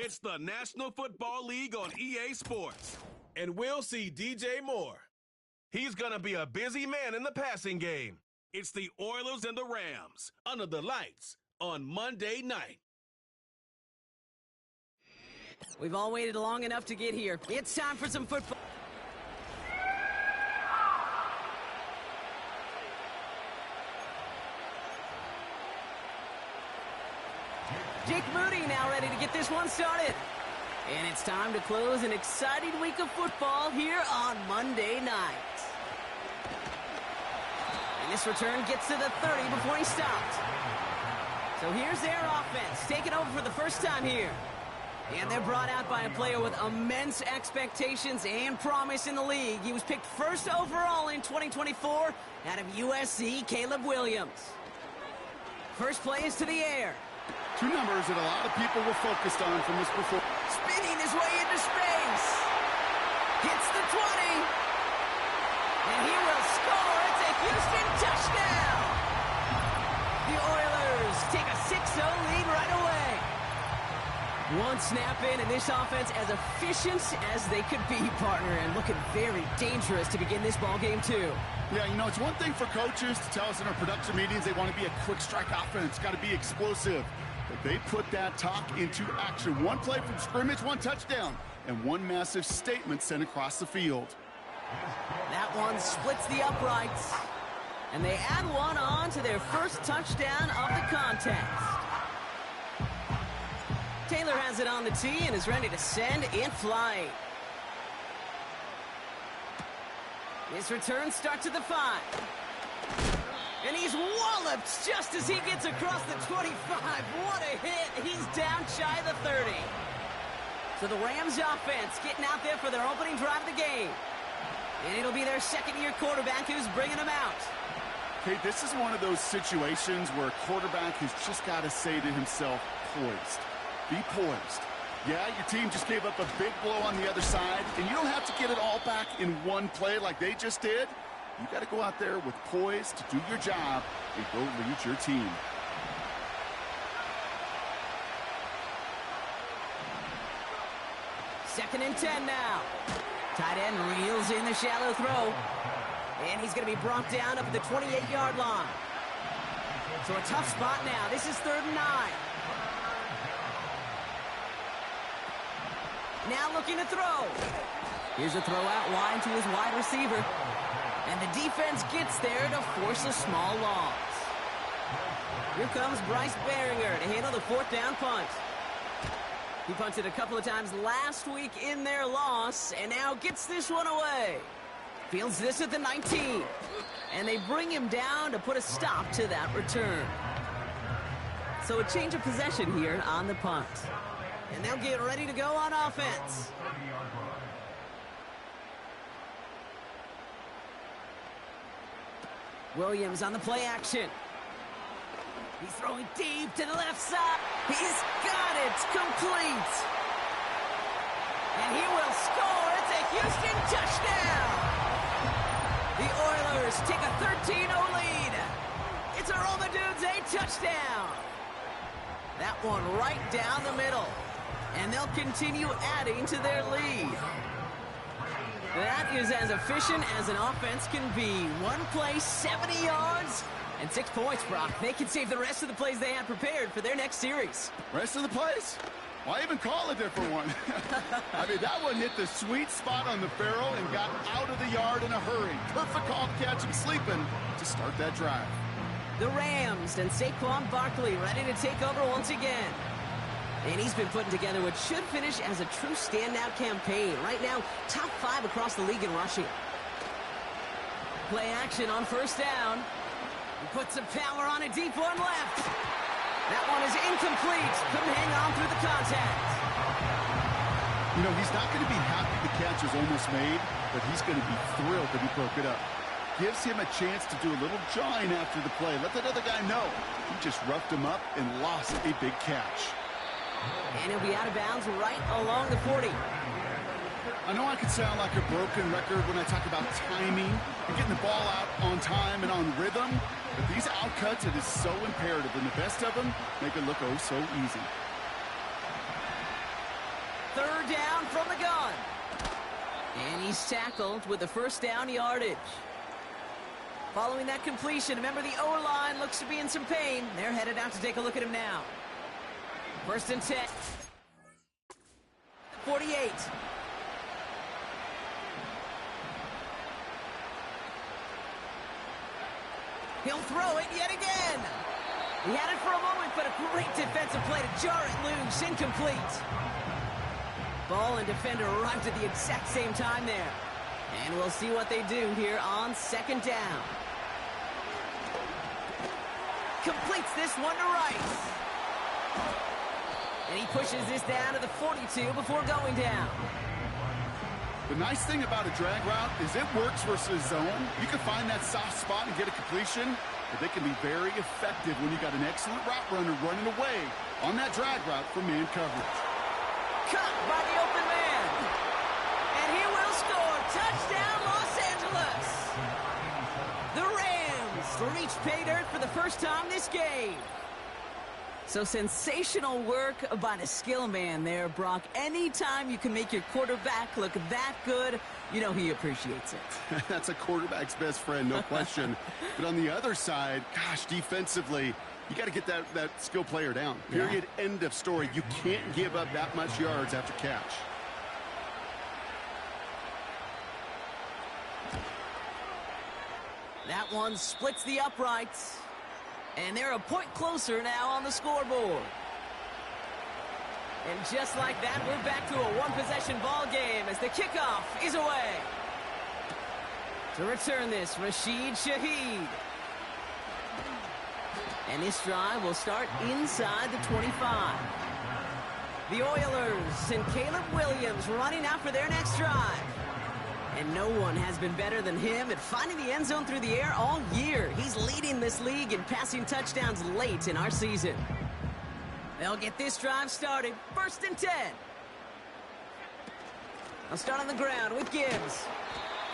It's the National Football League on EA Sports. And we'll see DJ Moore. He's going to be a busy man in the passing game. It's the Oilers and the Rams under the lights on Monday night. We've all waited long enough to get here. It's time for some football. Jake Moody now ready to get this one started. And it's time to close an exciting week of football here on Monday night. And this return gets to the 30 before he stopped. So here's their offense, taking over for the first time here. And they're brought out by a player with immense expectations and promise in the league. He was picked first overall in 2024 out of USC, Caleb Williams. First play is to the air. Two numbers that a lot of people were focused on from this performance. Spinning his way into space. Hits the 20. And he will score. It's a Houston touchdown. The Oilers take a 6-0 lead right away. One snap in, and this offense as efficient as they could be, partner, and looking very dangerous to begin this ball game too. Yeah, you know, it's one thing for coaches to tell us in our production meetings they want to be a quick strike offense, got to be explosive. But they put that talk into action. One play from scrimmage, one touchdown, and one massive statement sent across the field. That one splits the uprights, and they add one on to their first touchdown of the contest. Taylor has it on the tee and is ready to send in flight. This return starts at the 5. And he's walloped just as he gets across the 25. What a hit. He's down shy of the 30. So the Rams offense getting out there for their opening drive of the game. And it'll be their second-year quarterback who's bringing them out. Okay, this is one of those situations where a quarterback has just got to say to himself, poised. Be poised. Yeah, your team just gave up a big blow on the other side, and you don't have to get it all back in one play like they just did. You got to go out there with poise to do your job and go lead your team. Second and 10 now. Tight end reels in the shallow throw. And he's going to be brought down up at the 28-yard line. So a tough spot now. This is 3rd and 9. Now looking to throw. Here's a throw out wide to his wide receiver. And the defense gets there to force a small loss. Here comes Bryce Behringer to handle the 4th down punt. He punted a couple of times last week in their loss and now gets this one away. Fields this at the 19. And they bring him down to put a stop to that return. So a change of possession here on the punt. And they'll get ready to go on offense. Williams on the play action. He's throwing deep to the left side. He's got it complete. And he will score. It's a Houston touchdown. The Oilers take a 13-0 lead. It's a Roll the Dudes a touchdown. That one right down the middle. And they'll continue adding to their lead. That is as efficient as an offense can be. One play, 70 yards, and 6 points, Brock. They can save the rest of the plays they had prepared for their next series. Rest of the plays? Why even call a different one? I mean, that one hit the sweet spot on the barrel and got out of the yard in a hurry. Perfect call to catch him sleeping to start that drive. The Rams and Saquon Barkley ready to take over once again. And he's been putting together what should finish as a true standout campaign. Right now, top 5 across the league in rushing. Play action on 1st down. He puts some power on a deep one left. That one is incomplete. Couldn't hang on through the contact. You know, he's not going to be happy the catch is almost made, but he's going to be thrilled that he broke it up. Gives him a chance to do a little jawing after the play. Let that other guy know. He just roughed him up and lost a big catch. And he'll be out of bounds right along the 40. I know I could sound like a broken record when I talk about timing and getting the ball out on time and on rhythm, but these outcuts, it is so imperative, and the best of them make it look oh so easy. third down from the gun. And he's tackled with the first down yardage. Following that completion, remember the O-line looks to be in some pain. They're headed out to take a look at him now. First and 10. 48. He'll throw it yet again. He had it for a moment, but a great defensive play to jar it loose. Incomplete. Ball and defender arrived at the exact same time there. And we'll see what they do here on second down. Completes this one to Rice. And he pushes this down to the 42 before going down. The nice thing about a drag route is it works versus zone. You can find that soft spot and get a completion, but they can be very effective when you got an excellent route runner running away on that drag route from man coverage. Cut by the open man. And he will score. Touchdown, Los Angeles. The Rams reach pay dirt for the first time this game. So sensational work by the skill man there, Brock. Anytime you can make your quarterback look that good, you know he appreciates it. That's a quarterback's best friend, no question. But on the other side, gosh, defensively, you got to get that skill player down. Period, end of story. You can't give up that much yards after catch. That one splits the uprights. And they're a point closer now on the scoreboard. And just like that, we're back to a one-possession ball game as the kickoff is away. To return this, Rashid Shaheed. And this drive will start inside the 25. The Oilers and Caleb Williams running out for their next drive. And no one has been better than him at finding the end zone through the air all year. He's leading this league in passing touchdowns late in our season. They'll get this drive started. First and 10. I'll start on the ground with Gibbs.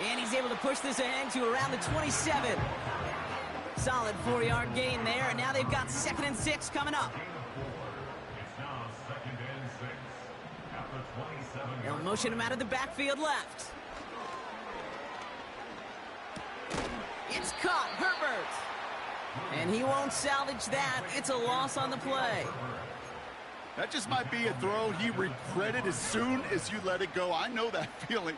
And he's able to push this ahead to around the 27. Solid 4-yard gain there, and now they've got 2nd and 6 coming up. They'll motion him out of the backfield left. It's caught, Herbert. And he won't salvage that. It's a loss on the play. That just might be a throw he regretted as soon as you let it go. I know that feeling.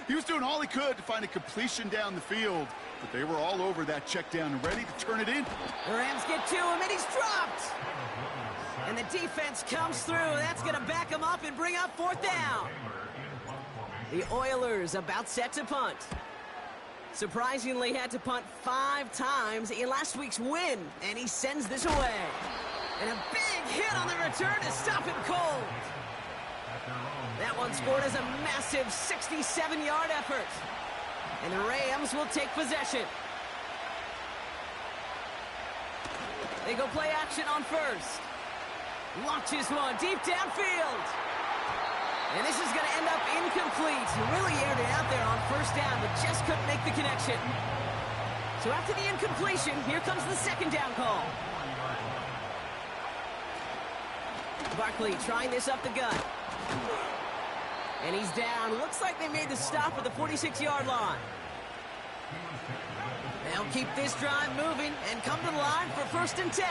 He was doing all he could to find a completion down the field, but they were all over that check down and ready to turn it in. The Rams get to him, and he's dropped. And the defense comes through. That's going to back him up and bring up 4th down. The Oilers about set to punt. Surprisingly had to punt 5 times in last week's win, and he sends this away. And a big hit on the return to stop him cold. That one scored as a massive 67-yard effort. And the Rams will take possession. They go play action on first. Launches one deep downfield. And this is going to end up incomplete. He really aired it out there on first down, but just couldn't make the connection. So after the incompletion, here comes the 2nd down call. Barkley trying this up the gut. And he's down. Looks like they made the stop at the 46-yard line. They'll keep this drive moving and come to the line for 1st and 10.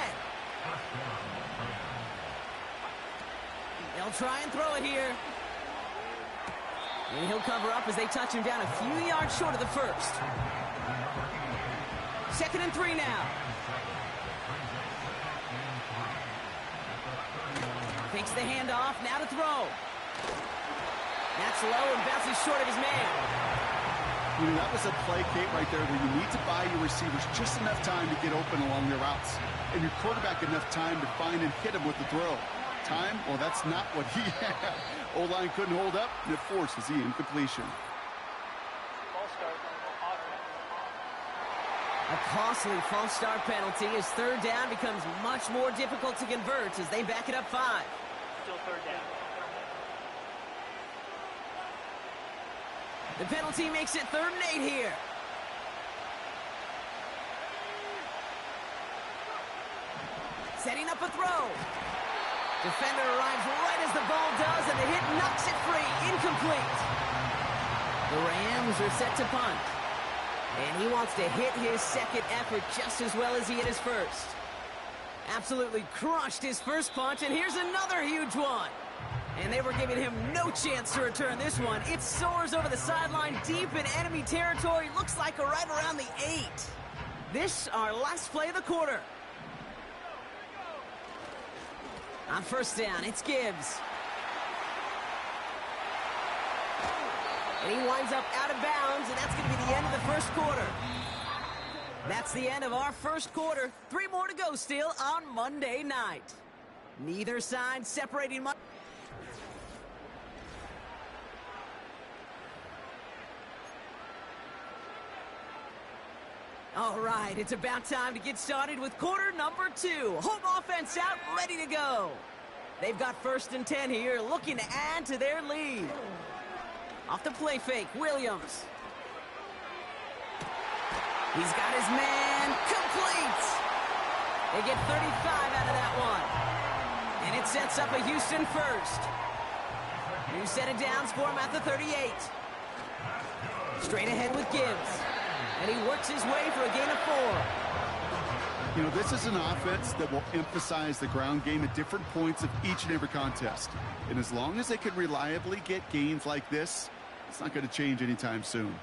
They'll try and throw it here. And he'll cover up as they touch him down a few yards short of the 1st. 2nd and 3 now. Takes the handoff, now to throw. That's low and bounces short of his man. You know, that was a play, Kate, right there where you need to buy your receivers just enough time to get open along their routes. And your quarterback enough time to find and hit him with the throw. Time? Well, that's not what he had. O-line couldn't hold up, and it forces the incompletion. A costly false start penalty as 3rd down becomes much more difficult to convert as they back it up 5. Still 3rd down. The penalty makes it 3rd and 8 here. Setting up a throw. Defender arrives right as the ball does, and the hit knocks it free. Incomplete. The Rams are set to punt. And he wants to hit his second effort just as well as he hit his first. Absolutely crushed his first punch, and here's another huge one. And they were giving him no chance to return this one. It soars over the sideline deep in enemy territory. Looks like right around the 8. This, our last play of the quarter. On first down, it's Gibbs. And he winds up out of bounds, and that's going to be the end of the first quarter. That's the end of our first quarter. 3 more to go still on Monday night. Neither side separating much. All right, it's about time to get started with quarter number 2. Home offense out, ready to go. They've got first and 10 here, looking to add to their lead. Off the play fake, Williams. He's got his man, complete. They get 35 out of that one. And it sets up a Houston first. New set of downs for him at the 38. Straight ahead with Gibbs. And he works his way for a gain of 4. You know, this is an offense that will emphasize the ground game at different points of each and every contest. And as long as they can reliably get gains like this, it's not going to change anytime soon.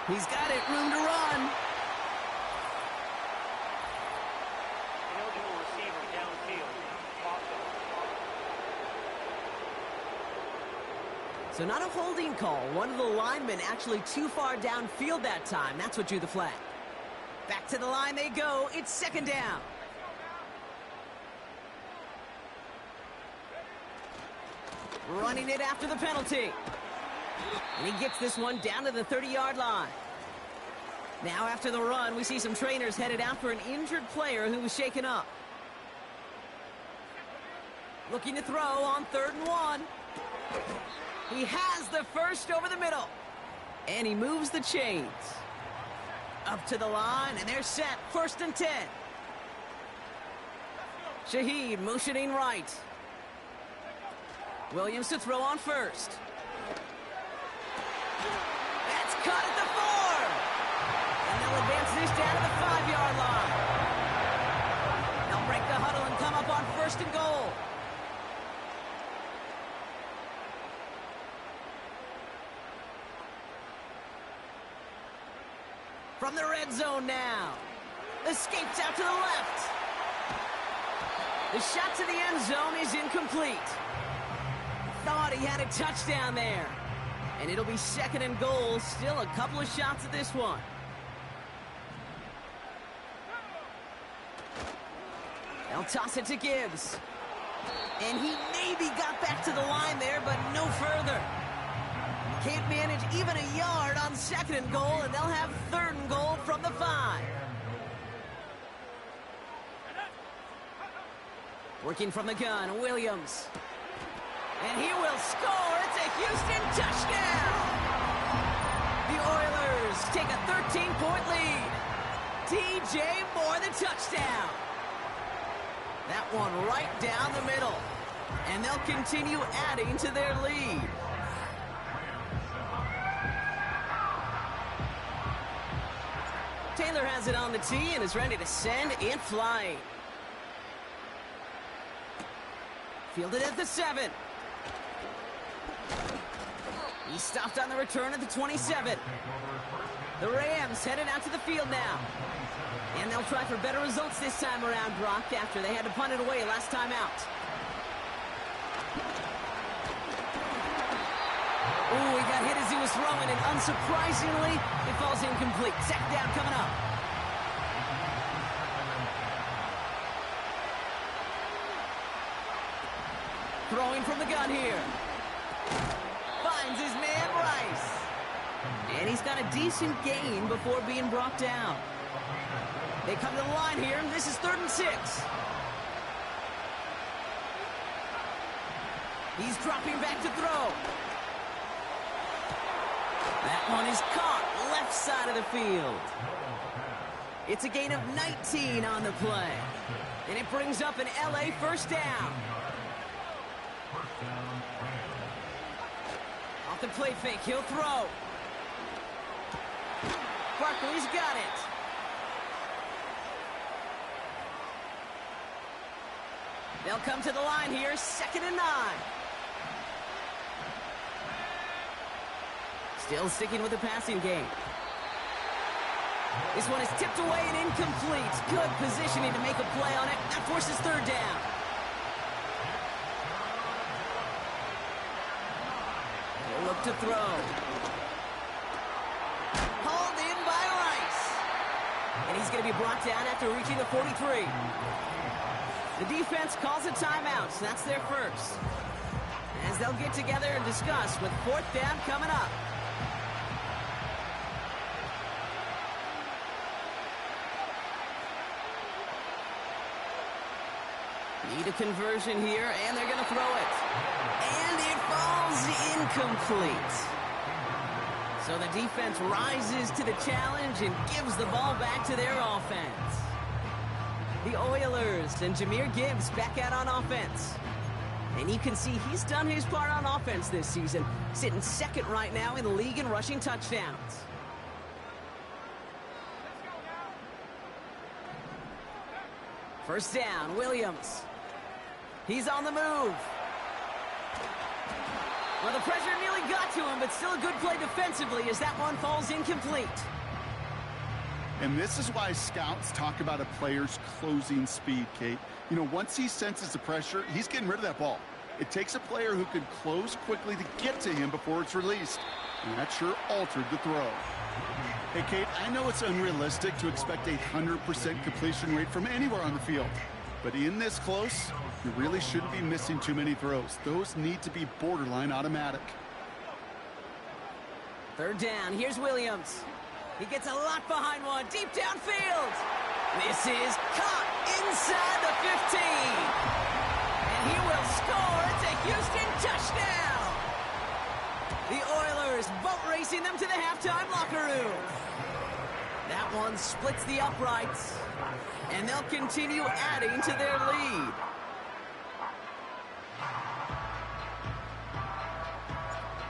He's got it, room to run. So not a holding call. One of the linemen actually too far downfield that time. That's what drew the flag. Back to the line they go. It's second down. Running it after the penalty. And he gets this one down to the 30-yard line. Now after the run, we see some trainers headed out for an injured player who was shaken up. Looking to throw on 3rd and 1. He has the first over the middle. And he moves the chains. Up to the line, and they're set. 1st and 10. Shaheed motioning right. Williams to throw on first. That's caught at the 4. And they'll advance this down to the 5-yard line. They'll break the huddle and come up on 1st and goal. From the red zone now. Escapes out to the left. The shot to the end zone is incomplete. Thought he had a touchdown there. And it'll be 2nd and goal. Still a couple of shots at this one. They'll toss it to Gibbs. And he maybe got back to the line there, but no further. Can't manage even a yard on 2nd and goal, and they'll have 3rd and goal from the 5. Working from the gun, Williams. And he will score. It's a Houston touchdown. The Oilers take a 13-point lead. DJ Moore the touchdown. That one right down the middle. And they'll continue adding to their lead. Taylor has it on the tee and is ready to send it flying. Fielded at the 7. He stopped on the return at the 27. The Rams headed out to the field now. And they'll try for better results this time around, Brock, after they had to punt it away last time out. Ooh, he got hit as he was throwing, and unsurprisingly, it falls incomplete. 2nd down coming up. Throwing from the gun here. Finds his man Rice. And he's got a decent gain before being brought down. They come to the line here, and this is 3rd and 6. He's dropping back to throw. That one is caught left side of the field. It's a gain of 19 on the play. And it brings up an LA first down. Off the play fake, he'll throw. Barkley's got it. They'll come to the line here, 2nd and 9. Still sticking with the passing game. This one is tipped away and incomplete. Good positioning to make a play on it. That forces 3rd down. They'll look to throw. Hauled in by Rice. And he's going to be brought down after reaching the 43. The defense calls a timeout, so that's their first. As they'll get together and discuss with 4th down coming up. Need a conversion here, and they're going to throw it. And it falls incomplete. So the defense rises to the challenge and gives the ball back to their offense. The Oilers and Jahmyr Gibbs back out on offense. And you can see he's done his part on offense this season, sitting 2nd right now in the league in rushing touchdowns. First down, Williams. He's on the move. Well, the pressure nearly got to him, but still a good play defensively as that one falls incomplete. And this is why scouts talk about a player's closing speed, Kate. You know, once he senses the pressure, he's getting rid of that ball. It takes a player who can close quickly to get to him before it's released. And that sure altered the throw. Hey, Kate, I know it's unrealistic to expect a 100% completion rate from anywhere on the field. But in this close, you really shouldn't be missing too many throws. Those need to be borderline automatic. 3rd down, here's Williams. He gets a lot behind one, deep downfield. This is caught inside the 15. And he will score. It's a Houston touchdown. The Oilers boat racing them to the halftime locker room. That one splits the uprights. And they'll continue adding to their lead.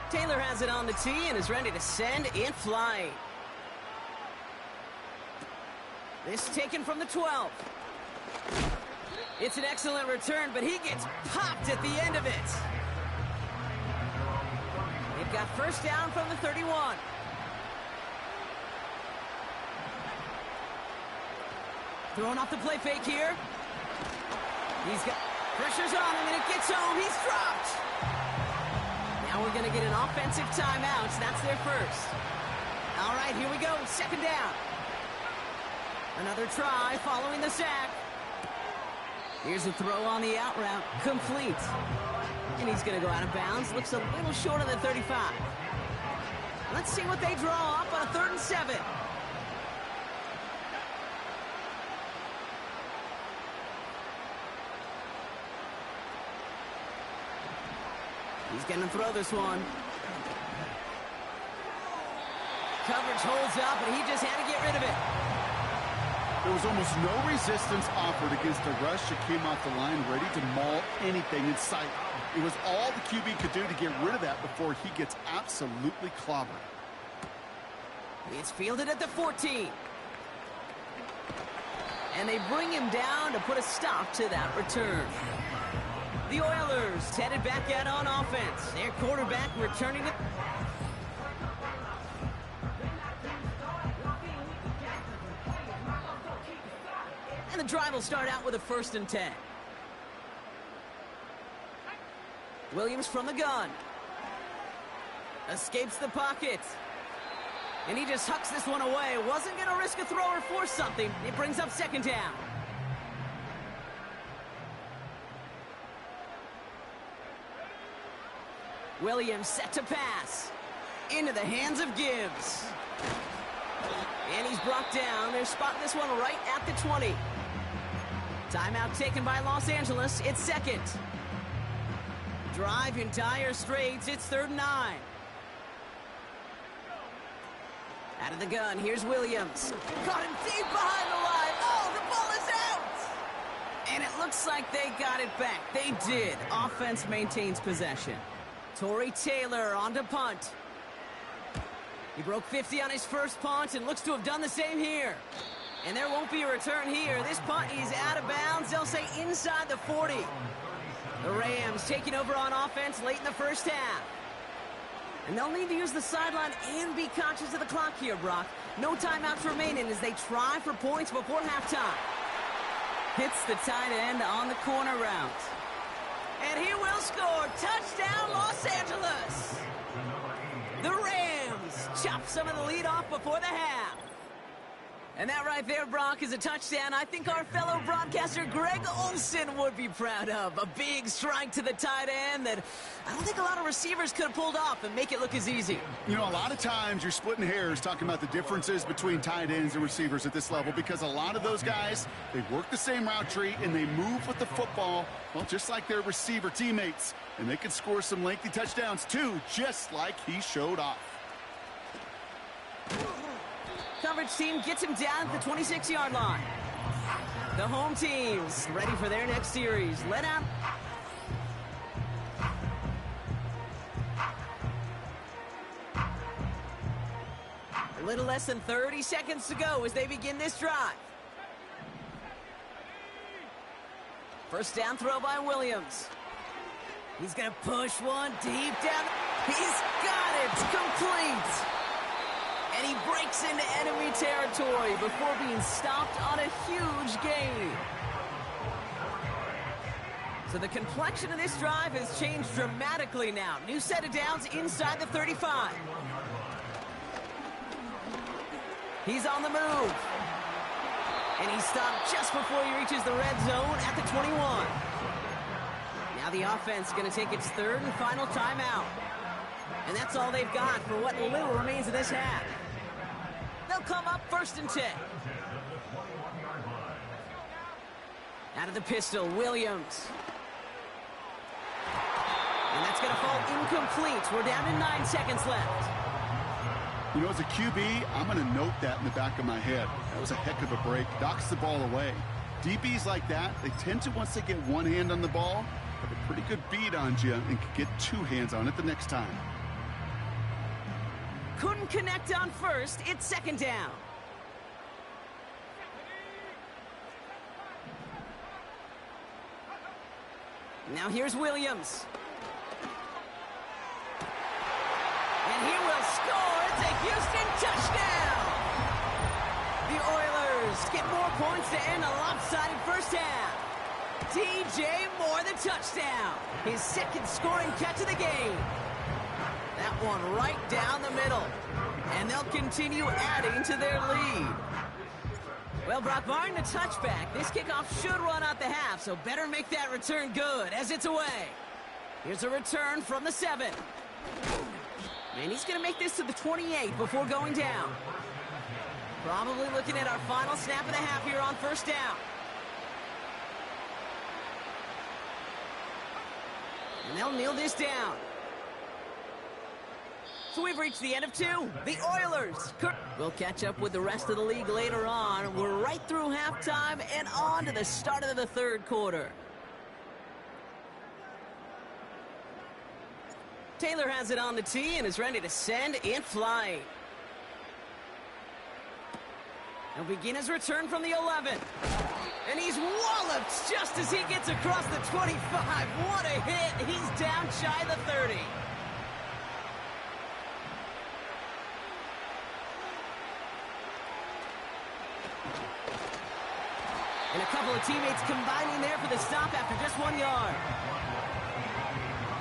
Taylor has it on the tee and is ready to send it flying. This taken from the 12. It's an excellent return, but he gets popped at the end of it. They've got first down from the 31. Throwing off the play fake here. He's got pressure's on him, and it gets home. He's dropped. Now we're going to get an offensive timeout. That's their first. All right, here we go. 2nd down. Another try following the sack. Here's a throw on the out route. Complete. And he's going to go out of bounds. Looks a little short of the 35. Let's see what they draw up on a 3rd and 7. He's going to throw this one. Coverage holds up, and he just had to get rid of it. There was almost no resistance offered against the rush that came off the line, ready to maul anything in sight. It was all the QB could do to get rid of that before he gets absolutely clobbered. It's fielded at the 14. And they bring him down to put a stop to that return. The Oilers headed back out on offense. Their quarterback returning it. And the drive will start out with a 1st and 10. Williams from the gun. Escapes the pocket. And he just hucks this one away. Wasn't going to risk a throw or force something. It brings up 2nd down. Williams set to pass. Into the hands of Gibbs. And he's brought down. They're spotting this one right at the 20. Timeout taken by Los Angeles. It's 2nd. Drive in dire straits. It's 3rd and 9. Out of the gun, here's Williams. Caught him deep behind the line. Oh, the ball is out! And it looks like they got it back. They did. Offense maintains possession. Torrey Taylor on to punt. He broke 50 on his first punt and looks to have done the same here. And there won't be a return here. This punt is out of bounds. They'll say inside the 40. The Rams taking over on offense late in the first half. And they'll need to use the sideline and be conscious of the clock here, Brock. No timeouts remaining as they try for points before halftime. Hits the tight end on the corner route. And he will score. Touchdown, Los Angeles. The Rams chop some of the lead off before the half. And that right there, Brock, is a touchdown I think our fellow broadcaster Greg Olsen would be proud of. A big strike to the tight end that I don't think a lot of receivers could have pulled off and make it look as easy. You know, a lot of times you're splitting hairs talking about the differences between tight ends and receivers at this level because a lot of those guys, they work the same route tree and they move with the football, well, just like their receiver teammates. And they can score some lengthy touchdowns, too, just like he showed off. Coverage team gets him down at the 26-yard line. The home team's ready for their next series. Let out. A little less than 30 seconds to go as they begin this drive. First down throw by Williams. He's going to push one deep down. He's got it. Complete. And he breaks into enemy territory before being stopped on a huge gain. So the complexion of this drive has changed dramatically now. New set of downs inside the 35. He's on the move. And he's stopped just before he reaches the red zone at the 21. Now the offense is going to take its third and final timeout. And that's all they've got for what little remains of this half. They'll come up 1st and 10. Out of the pistol, Williams. And that's going to fall incomplete. We're down to 9 seconds left. You know, as a QB, I'm going to note that in the back of my head. That was a heck of a break. Knocks the ball away. DBs like that, they tend to, once they get one hand on the ball, have a pretty good beat on you and can get 2 hands on it the next time. Couldn't connect on first. It's 2nd down. Now here's Williams. And he will score. It's a Houston touchdown. The Oilers get more points to end a lopsided first half. DJ Moore the touchdown. His 2nd scoring catch of the game. That one right down the middle. And they'll continue adding to their lead. Well, Brock, barring the touchback, this kickoff should run out the half, so better make that return good as it's away. Here's a return from the 7. And he's going to make this to the 28 before going down. Probably looking at our final snap of the half here on 1st down. And they'll kneel this down. So we've reached the end of 2. The Oilers. We'll catch up with the rest of the league later on. We're right through halftime and on to the start of the 3rd quarter. Taylor has it on the tee and is ready to send it flying. He'll begin his return from the 11. And he's walloped just as he gets across the 25. What a hit. He's down shy of the 30. And a couple of teammates combining there for the stop after just 1 yard.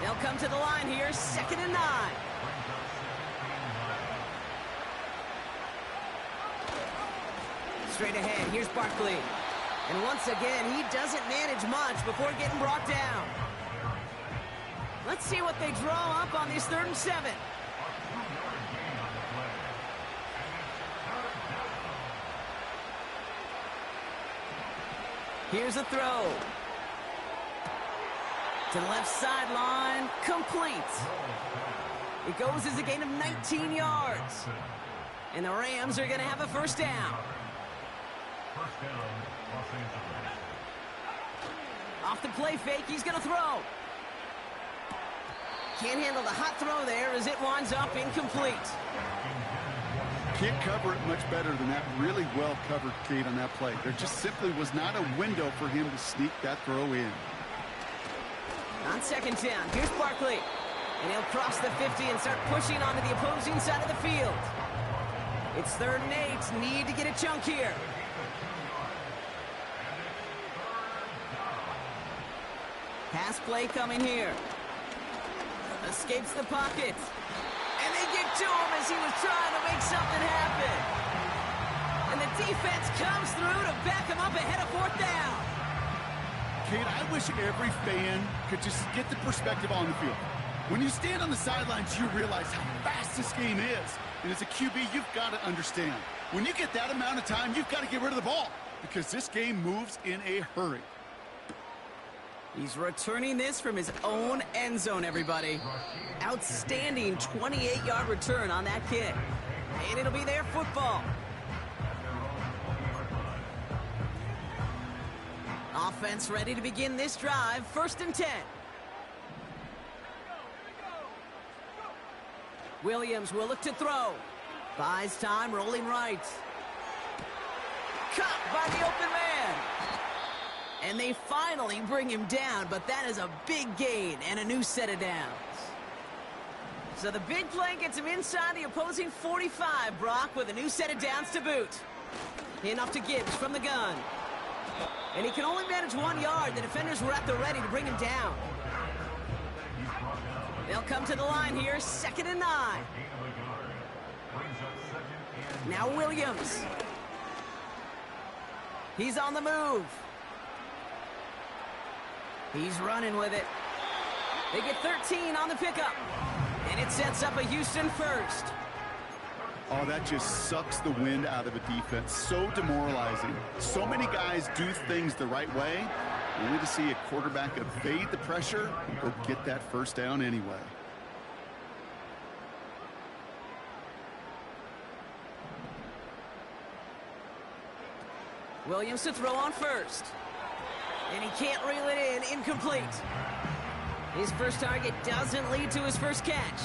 They'll come to the line here, 2nd and 9. Straight ahead, here's Barkley. And once again, he doesn't manage much before getting brought down. Let's see what they draw up on this 3rd and 7. Here's a throw. To the left sideline, complete. It goes as a gain of 19 yards. And the Rams are going to have a first down. First down, Los Angeles. Off the play fake, he's going to throw. Can't handle the hot throw there as it winds up incomplete. Can't cover it much better than that. Really well covered, Kate, on that play. There just simply was not a window for him to sneak that throw in. On second down, here's Barkley. And he'll cross the 50 and start pushing onto the opposing side of the field. It's 3rd and 8. Need to get a chunk here. Pass play coming here. Escapes the pocket. And they get to him as he was trying to make something happen. And the defense comes through to back him up ahead of 4th down. Kate, I wish every fan could just get the perspective on the field. When you stand on the sidelines, you realize how fast this game is. And as a QB, you've got to understand. When you get that amount of time, you've got to get rid of the ball. Because this game moves in a hurry. He's returning this from his own end zone, everybody. Outstanding 28-yard return on that kick. And it'll be their football. Offense ready to begin this drive. 1st and 10. Williams will look to throw. Buys time, rolling right. Caught by the open man. And they finally bring him down, but that is a big gain and a new set of downs. So the big play gets him inside the opposing 45, Brock, with a new set of downs to boot. Hand off to Gibbs from the gun. And he can only manage 1 yard. The defenders were at the ready to bring him down. They'll come to the line here, 2nd and 9. Now Williams. He's on the move. He's running with it. They get 13 on the pickup. And it sets up a Houston first. Oh, that just sucks the wind out of a defense. So demoralizing. So many guys do things the right way, only to see a quarterback evade the pressure and go get that first down anyway. Williams to throw on first. And he can't reel it in. Incomplete. His first target doesn't lead to his first catch.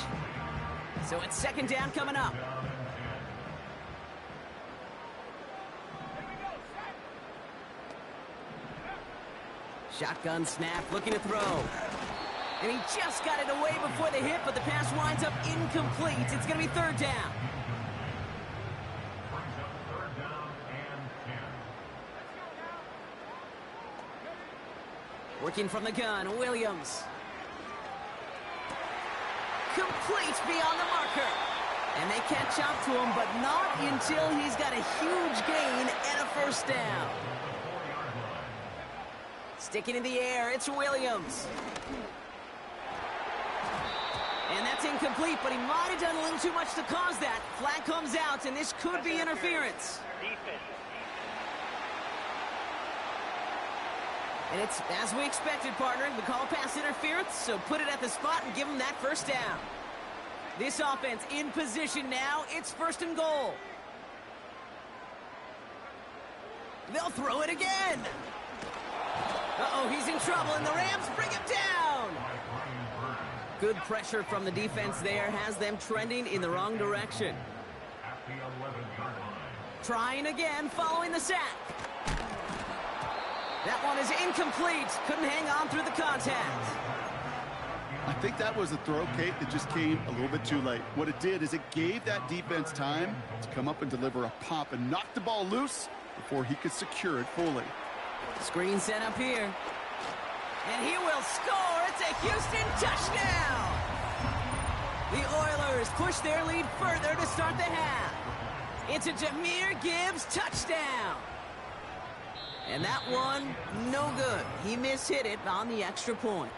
So it's 2nd down coming up. Shotgun snap, looking to throw. And he just got it away before the hit, but the pass winds up incomplete. It's going to be 3rd down. Working from the gun, Williams. Complete beyond the marker. And they catch up to him, but not until he's got a huge gain and a first down. Sticking in the air, it's Williams. And that's incomplete, but he might have done a little too much to cause that. Flag comes out, and this could be interference. And it's as we expected, partner. We call pass interference, so put it at the spot and give him that first down. This offense in position now. It's 1st and goal. They'll throw it again. Uh-oh, he's in trouble, and the Rams bring him down. Good pressure from the defense there has them trending in the wrong direction. Trying again following the sack. That one is incomplete. Couldn't hang on through the contact. I think that was a throw, Kate, that just came a little bit too late. What it did is it gave that defense time to come up and deliver a pop and knock the ball loose before he could secure it fully. Screen set up here. And he will score. It's a Houston touchdown. The Oilers push their lead further to start the half. It's a Jahmyr Gibbs touchdown. And that one, no good. He mishit it on the extra point.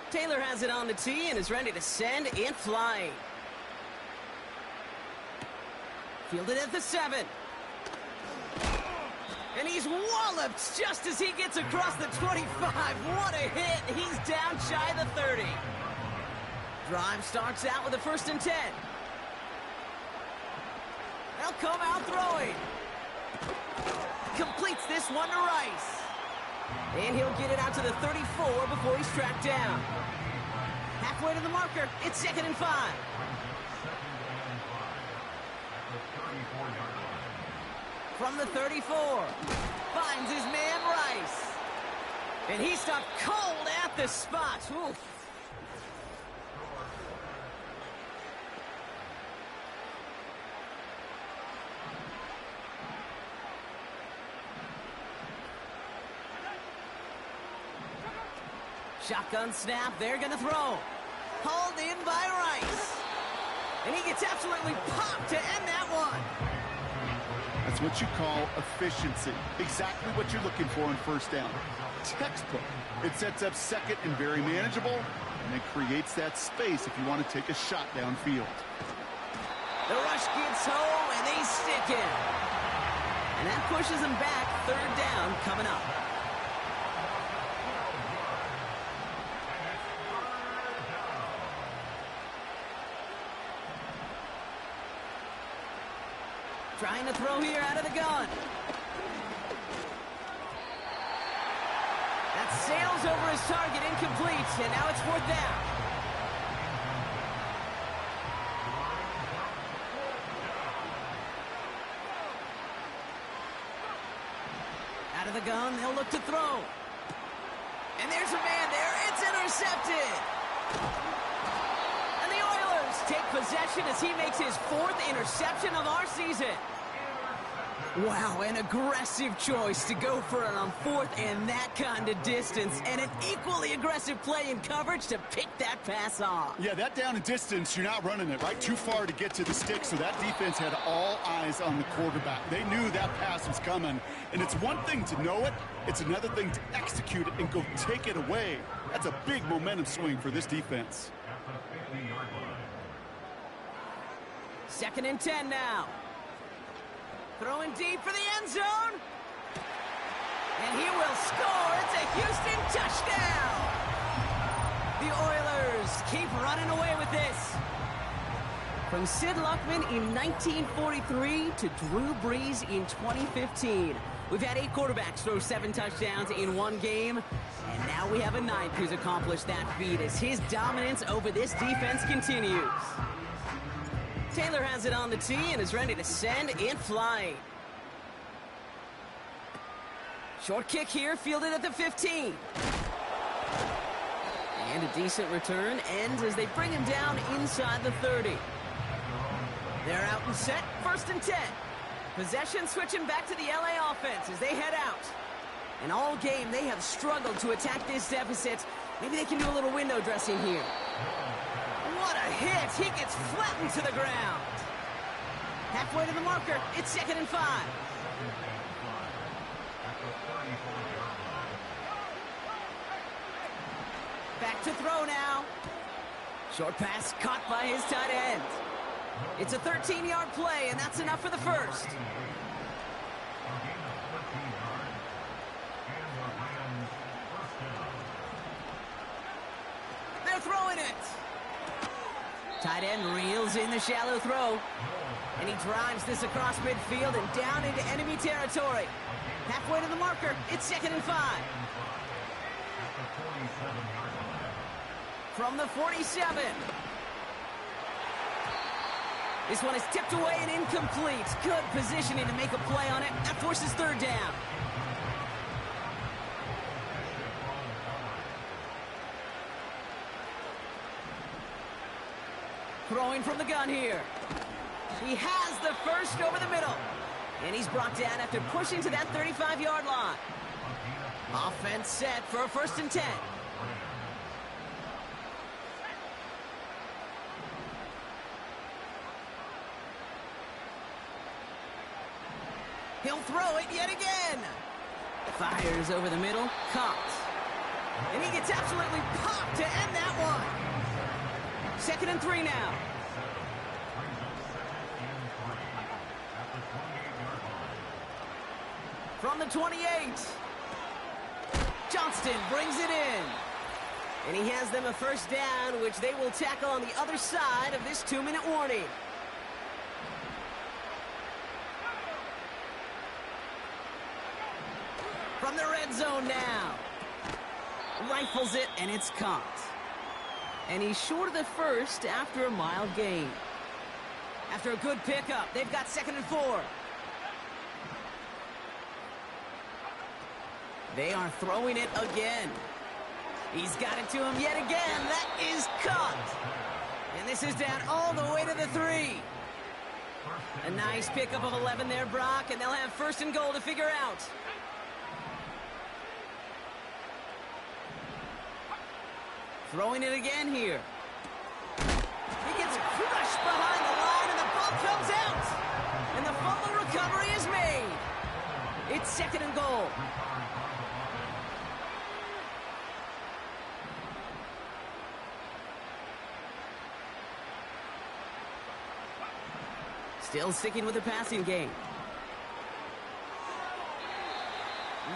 Taylor has it on the tee and is ready to send it flying. Fielded at the 7. And he's walloped just as he gets across the 25. What a hit. He's down shy of the 30. Drive starts out with a 1st and 10. They'll come out throwing. Completes this one to Rice. And he'll get it out to the 34 before he's tracked down. Halfway to the marker, it's 2nd and 5. From the 34, finds his man Rice. And he stopped cold at the spot. Oof. Shotgun snap, they're gonna throw. Hauled in by Rice. And he gets absolutely popped to end that one. That's what you call efficiency. Exactly what you're looking for on 1st down. Textbook. It sets up 2nd and very manageable, and it creates that space if you want to take a shot downfield. The rush gets home, and they stick it. And that pushes them back. 3rd down coming up. Trying to throw here out of the gun. That sails over his target, incomplete, and now it's 4th down. Out of the gun, they'll look to throw. And there's a man there. It's intercepted. And the Oilers take possession as he makes his 4th interception of our season. Wow, an aggressive choice to go for it on 4th and that kind of distance, and an equally aggressive play in coverage to pick that pass off. Yeah, that down and distance, you're not running it, right? Too far to get to the stick, so that defense had all eyes on the quarterback. They knew that pass was coming, and it's one thing to know it, it's another thing to execute it and go take it away. That's a big momentum swing for this defense. 2nd and 10 now. Throwing deep for the end zone. And he will score. It's a Houston touchdown. The Oilers keep running away with this. From Sid Luckman in 1943 to Drew Brees in 2015. We've had 8 quarterbacks throw 7 touchdowns in one game. And now we have a 9th who's accomplished that feat as his dominance over this defense continues. Taylor has it on the tee and is ready to send it flying. Short kick here, fielded at the 15. And a decent return ends as they bring him down inside the 30. They're out and set, 1st and 10. Possession switching back to the LA offense as they head out. And all game, they have struggled to attack this deficit. Maybe they can do a little window dressing here. What a hit! He gets flattened to the ground. Halfway to the marker, it's 2nd and 5. Back to throw now. Short pass caught by his tight end. It's a 13-yard play, and that's enough for the 1st. They're throwing it. Tight end reels in the shallow throw. And he drives this across midfield and down into enemy territory. Halfway to the marker, it's 2nd and 5. From the 47. This one is tipped away and incomplete. Good positioning to make a play on it. That forces 3rd down. Throwing from the gun here. He has the 1st over the middle. And he's brought down after pushing to that 35-yard line. Offense set for a 1st and 10. He'll throw it yet again. Fires over the middle, caught. And he gets absolutely popped to end that one. 2nd and 3 now. From the 28. Johnston brings it in. And he has them a first down, which they will tackle on the other side of this 2-minute warning. From the red zone now. Rifles it, and it's caught. And he's short of the first after a mild gain. After a good pickup, they've got 2nd and 4. They are throwing it again. He's got it to him yet again. That is caught. And this is down all the way to the 3. A nice pickup of 11 there, Brock, and they'll have 1st and goal to figure out. Throwing it again here. He gets crushed behind the line, and the ball comes out. And the fumble recovery is made. It's 2nd and goal. Still sticking with the passing game.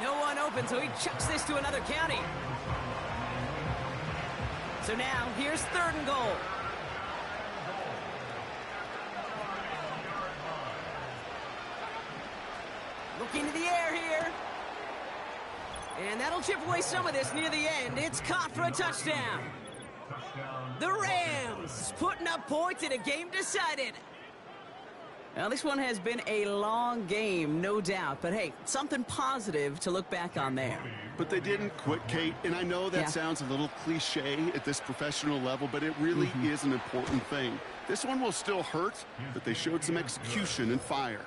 No one open, so he chucks this to another county. So now, here's 3rd and goal. Looking to the air here. And that'll chip away some of this near the end. It's caught for a touchdown. The Rams putting up points in a game decided. Now, this one has been a long game, no doubt. But, hey, something positive to look back on there. But they didn't quit, Kate. And I know that sounds a little cliche at this professional level, but it really is an important thing. This one will still hurt, but they showed some execution and fire.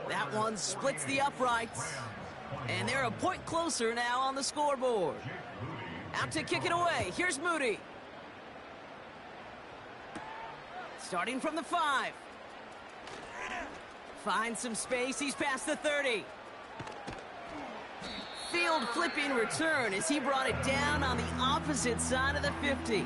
That one splits the uprights. And they're a point closer now on the scoreboard. Out to kick it away. Here's Moody. Starting from the 5. Finds some space. He's past the 30. Field flipping return as he brought it down on the opposite side of the 50. You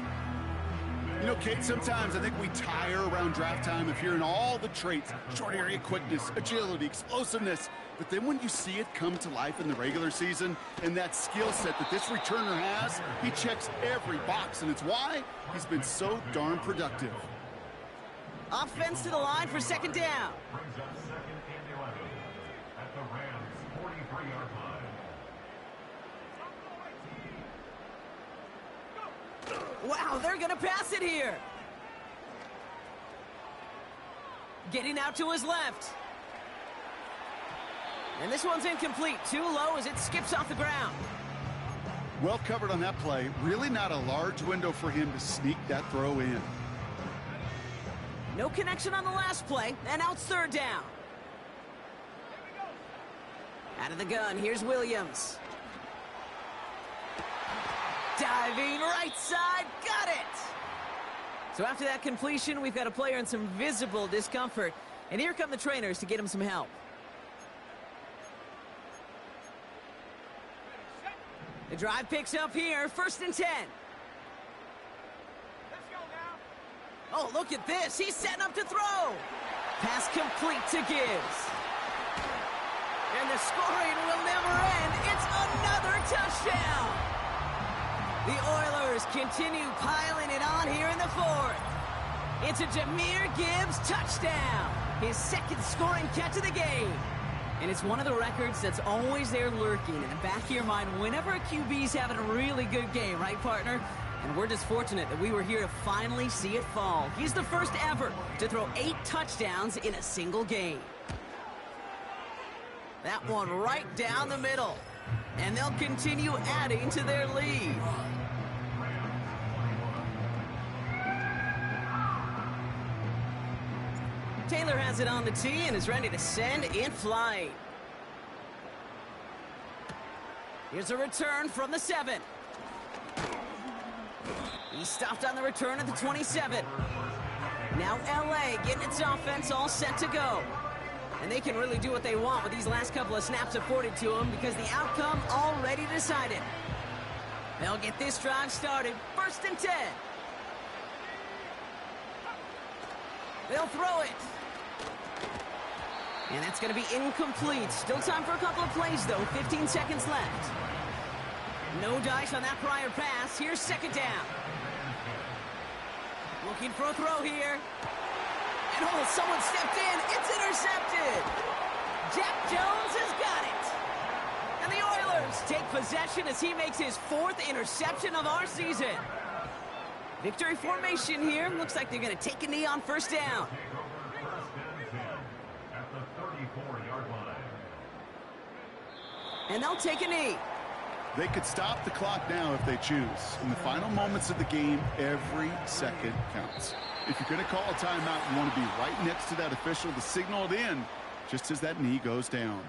know, Kate, sometimes I think we tire around draft time of hearing all the traits, short area quickness, agility, explosiveness. But then when you see it come to life in the regular season and that skill set that this returner has, he checks every box, and it's why he's been so darn productive. Offense to the line for 2nd down. Brings up 2nd and 11 at the Rams' 43-yard line. Wow, they're going to pass it here. Getting out to his left. And this one's incomplete. Too low as it skips off the ground. Well covered on that play. Really not a large window for him to sneak that throw in. No connection on the last play, and now it's 3rd down. Out of the gun, here's Williams. Diving right side, got it! So after that completion, we've got a player in some visible discomfort. And here come the trainers to get him some help. The drive picks up here, 1st and 10. Oh, look at this. He's setting up to throw. Pass complete to Gibbs. And the scoring will never end. It's another touchdown. The Oilers continue piling it on here in the 4th. It's a Jahmyr Gibbs touchdown. His 2nd scoring catch of the game. And it's one of the records that's always there lurking in the back of your mind whenever a QB's having a really good game, right, partner? And we're just fortunate that we were here to finally see it fall. He's the first ever to throw 8 touchdowns in a single game. That one right down the middle. And they'll continue adding to their lead. Taylor has it on the tee and is ready to send in flight. Here's a return from the 7. He stopped on the return at the 27. Now LA getting its offense all set to go. And they can really do what they want with these last couple of snaps afforded to them because the outcome already decided. They'll get this drive started. 1st and 10. They'll throw it. And that's going to be incomplete. Still time for a couple of plays, though. 15 seconds left. No dice on that prior pass. Here's second down. Looking for a throw here. And oh, someone stepped in. It's intercepted. Jack Jones has got it. And the Oilers take possession as he makes his 4th interception of our season. Victory formation here. Looks like they're going to take a knee on first down. At the 34-yard line. And they'll take a knee. They could stop the clock now if they choose. In the final moments of the game, every second counts. If you're going to call a timeout, you want to be right next to that official to signal it in just as that knee goes down.